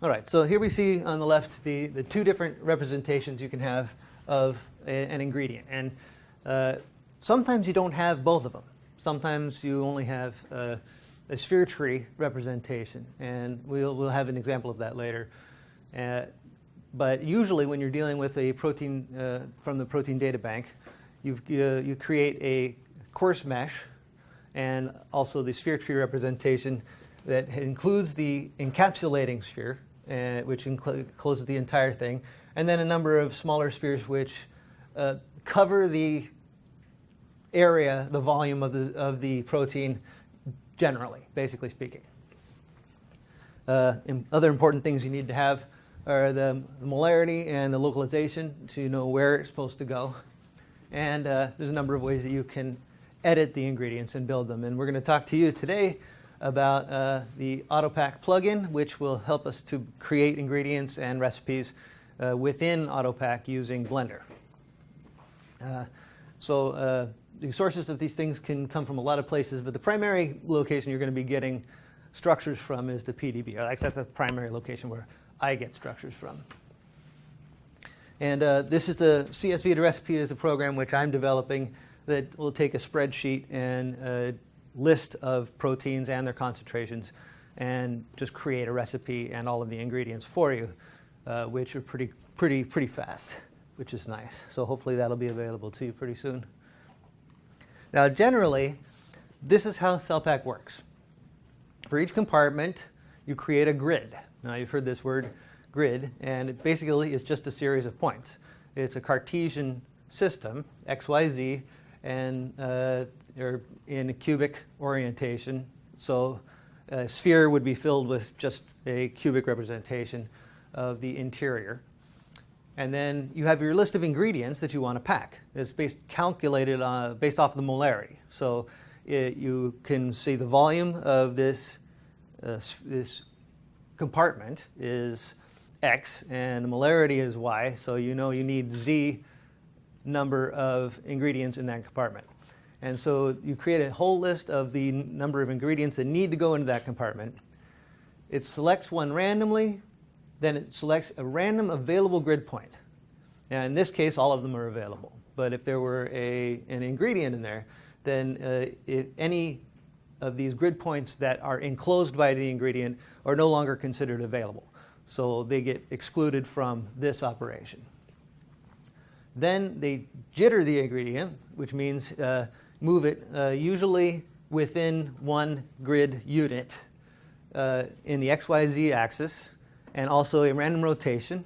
All right, so here we see on the left the two different representations you can have of an ingredient. And sometimes you don't have both of them. Sometimes you only have a sphere tree representation, and we'll have an example of that later. But usually when you're dealing with a protein from the protein data bank, you create a coarse mesh and also the sphere tree representation that includes the encapsulating sphere, which encloses the entire thing, and then a number of smaller spheres which cover the area, the volume of the protein generally, basically speaking. Other important things you need to have are the molarity and the localization to know where it's supposed to go. And there's a number of ways that you can edit the ingredients and build them. And we're going to talk to you today about the AutoPACK plugin, which will help us to create ingredients and recipes within AutoPACK using Blender. So the sources of these things can come from a lot of places, but the primary location you're going to be getting structures from is the PDB. That's a primary location where I get structures from. And this is a CSV to recipe is a program which I'm developing that will take a spreadsheet and a list of proteins and their concentrations and just create a recipe and all of the ingredients for you, which are pretty fast, which is nice. So hopefully that'll be available to you pretty soon. Now generally, this is how cellPACK works. For each compartment, you create a grid. Now you've heard this word grid, and it basically is just a series of points. It's a Cartesian system, X, Y, Z, and they're in a cubic orientation. So a sphere would be filled with just a cubic representation of the interior. And then you have your list of ingredients that you want to pack. It's calculated based off the molarity. So you can see the volume of this compartment is X, and the molarity is Y. So you know you need Z number of ingredients in that compartment. And so you create a whole list of the number of ingredients that need to go into that compartment. It selects one randomly, then it selects a random available grid point. And in this case, all of them are available. But if there were an ingredient in there, then if any of these grid points that are enclosed by the ingredient are no longer considered available. So they get excluded from this operation. Then they jitter the ingredient, which means move it usually within one grid unit in the XYZ axis, and also a random rotation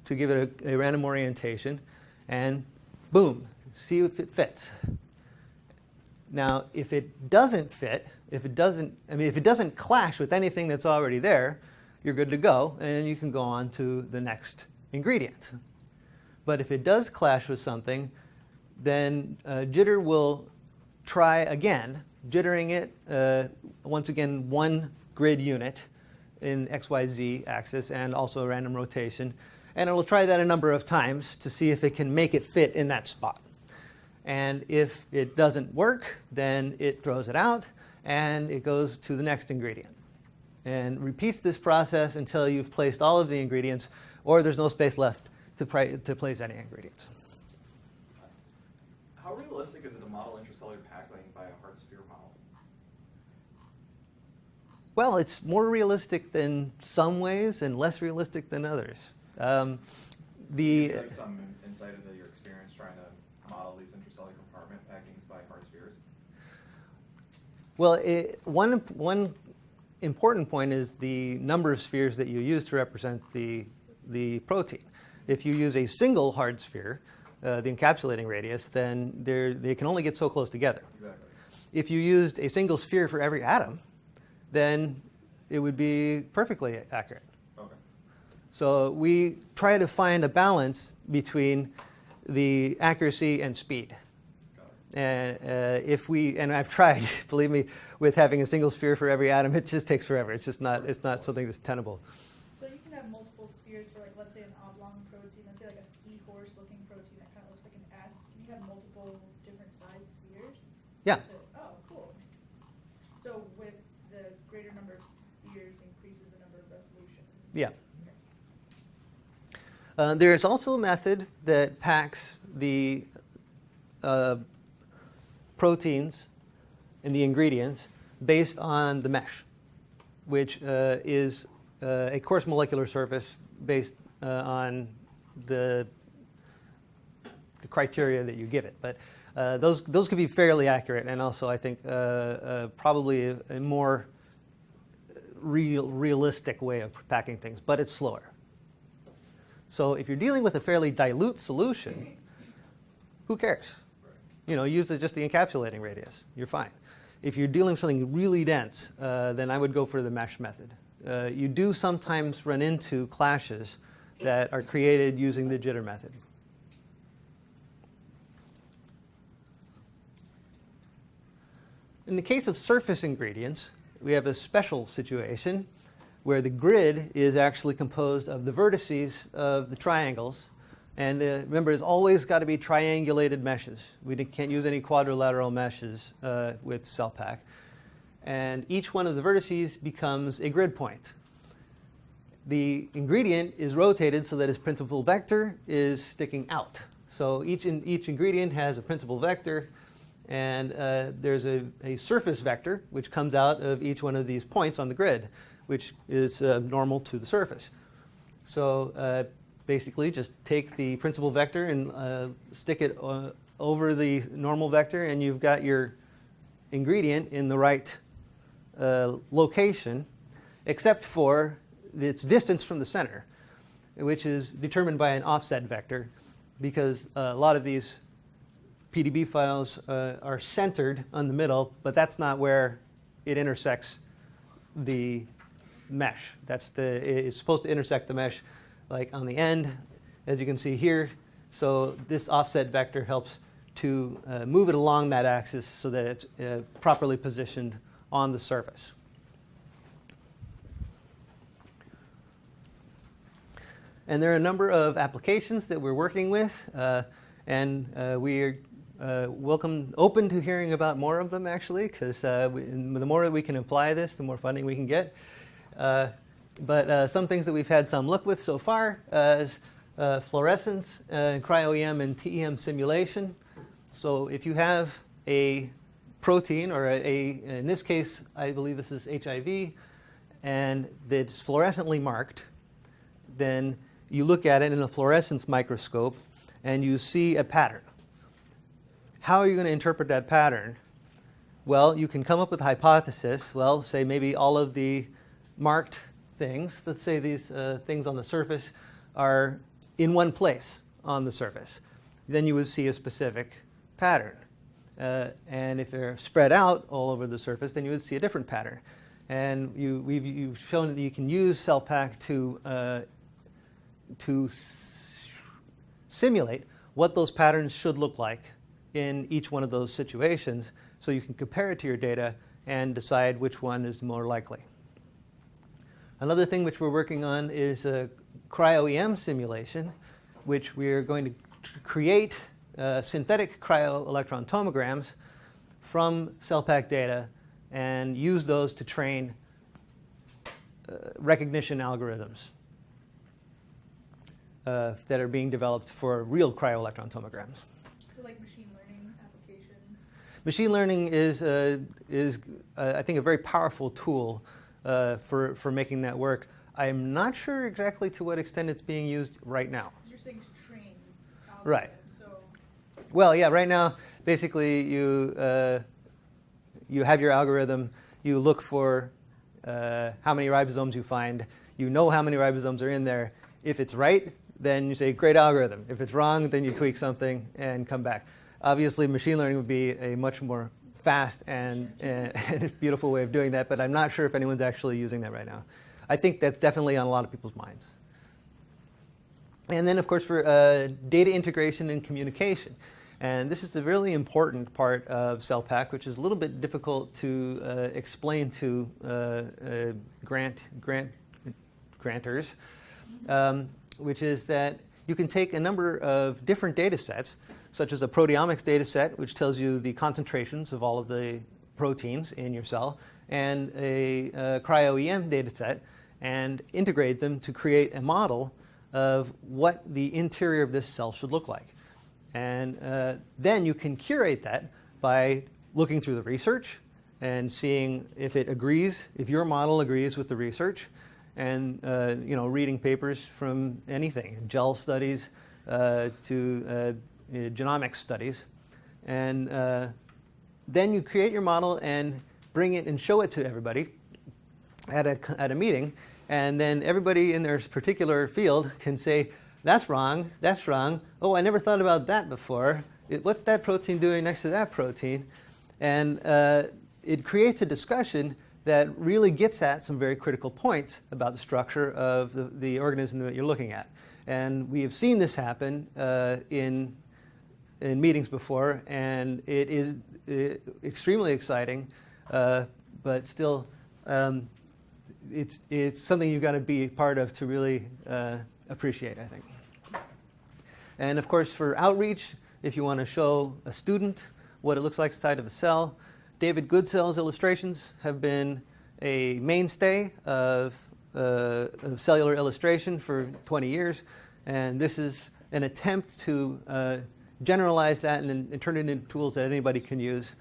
to give it a random orientation, and boom, see if it fits. Now, if it doesn't fit, if it doesn't clash with anything that's already there, you're good to go, and you can go on to the next ingredient. But if it does clash with something, then jitter will try again, jittering it once again one grid unit in XYZ axis and also a random rotation. And it will try that a number of times to see if it can make it fit in that spot. And if it doesn't work, then it throws it out and it goes to the next ingredient. And repeats this process until you've placed all of the ingredients or there's no space left to place any ingredients. How realistic is it to model intracellular packling by a hard sphere model? Well, it's more realistic than some ways and less realistic than others. Can you give some insight into your experience trying to model these intracellular compartment packings by hard spheres? Well, one important point is the number of spheres that you use to represent the protein. If you use a single hard sphere, the encapsulating radius, then they can only get so close together. Exactly. If you used a single sphere for every atom, then it would be perfectly accurate. Okay. So we try to find a balance between the accuracy and speed. And and I've tried, believe me, with having a single sphere for every atom, it just takes forever. It's not something that's tenable. So you can have multiple spheres for, like, let's say an oblong protein, let's say like a seahorse-looking protein that kind of looks like an S. Can you have multiple different size spheres? Yeah. Oh, cool. So with the greater number of spheres increases the number of resolution. Yeah. Okay. There is also a method that packs the proteins and the ingredients based on the mesh, which is a coarse molecular surface based on the criteria that you give it. But those could be fairly accurate, and also I think probably a more realistic way of packing things, but it's slower. So if you're dealing with a fairly dilute solution, who cares? You know, use just the encapsulating radius. You're fine. If you're dealing with something really dense, then I would go for the mesh method. You do sometimes run into clashes that are created using the jitter method. In the case of surface ingredients, we have a special situation where the grid is actually composed of the vertices of the triangles. And remember, it's always got to be triangulated meshes. We can't use any quadrilateral meshes with cellPACK. And each one of the vertices becomes a grid point. The ingredient is rotated so that its principal vector is sticking out. So each ingredient has a principal vector, and there's a surface vector which comes out of each one of these points on the grid, which is normal to the surface. So basically just take the principal vector and stick it over the normal vector, and you've got your ingredient in the right location, except for its distance from the center, which is determined by an offset vector, because a lot of these PDB files are centered on the middle, but that's not where it intersects the mesh. It's supposed to intersect the mesh like on the end, as you can see here. So this offset vector helps to move it along that axis so that it's properly positioned on the surface. And there are a number of applications that we're working with, and we are open to hearing about more of them, actually, because the more that we can apply this, the more funding we can get. But some things that we've had some luck with so far is fluorescence, cryo-EM, and TEM simulation. So if you have a protein, or in this case, I believe this is HIV, and it's fluorescently marked, then you look at it in a fluorescence microscope and you see a pattern. How are you going to interpret that pattern? Well, you can come up with a hypothesis. Well, say maybe all of the marked things, let's say these things on the surface are in one place on the surface. Then you would see a specific pattern. And if they're spread out all over the surface, then you would see a different pattern. And you've shown that you can use cellPACK to simulate what those patterns should look like in each one of those situations, so you can compare it to your data and decide which one is more likely. Another thing which we're working on is a cryo-EM simulation, which we're going to create synthetic cryo-electron tomograms from cellPACK data and use those to train recognition algorithms that are being developed for real cryo-electron tomograms. So like machine learning application? Machine learning is I think, a very powerful tool for making that work. I'm not sure exactly to what extent it's being used right now. You're saying to train algorithms, Right. so Well, yeah, right now, basically, you have your algorithm, you look for how many ribosomes you find, you know how many ribosomes are in there. If it's right, then you say, great algorithm. If it's wrong, then you tweak something and come back. Obviously, machine learning would be a much more fast and beautiful way of doing that, but I'm not sure if anyone's actually using that right now. I think that's definitely on a lot of people's minds. And then, of course, for data integration and communication. And this is a really important part of cellPACK, which is a little bit difficult to explain to grantors, which is that you can take a number of different data sets, such as a proteomics data set, which tells you the concentrations of all of the proteins in your cell, and a cryo-EM data set, and integrate them to create a model of what the interior of this cell should look like. And then you can curate that by looking through the research and seeing if it agrees, if your model agrees with the research, and reading papers from anything, gel studies to genomics studies. And then you create your model and bring it and show it to everybody at a meeting, and then everybody in their particular field can say, that's wrong, oh, I never thought about that before, what's that protein doing next to that protein? And it creates a discussion that really gets at some very critical points about the structure of the organism that you're looking at. And we have seen this happen in meetings before, and it is extremely exciting, but still it's something you've got to be part of to really appreciate, I think. And of course, for outreach, if you want to show a student what it looks like inside of a cell, David Goodsell's illustrations have been a mainstay of cellular illustration for 20 years, and this is an attempt to generalize that and turn it into tools that anybody can use.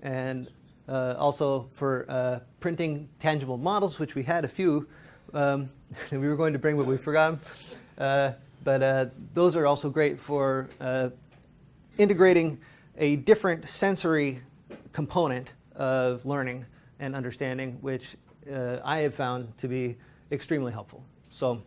And also for printing tangible models, which we had a few that we were going to bring, but we forgot. But those are also great for integrating a different sensory component of learning and understanding, which I have found to be extremely helpful. So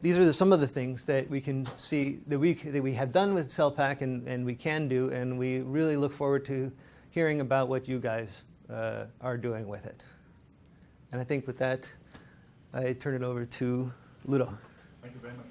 these are some of the things that we can see that we have done with cellPACK and we can do, and we really look forward to hearing about what you guys are doing with it. And I think with that, I turn it over to Ludo. Thank you very much.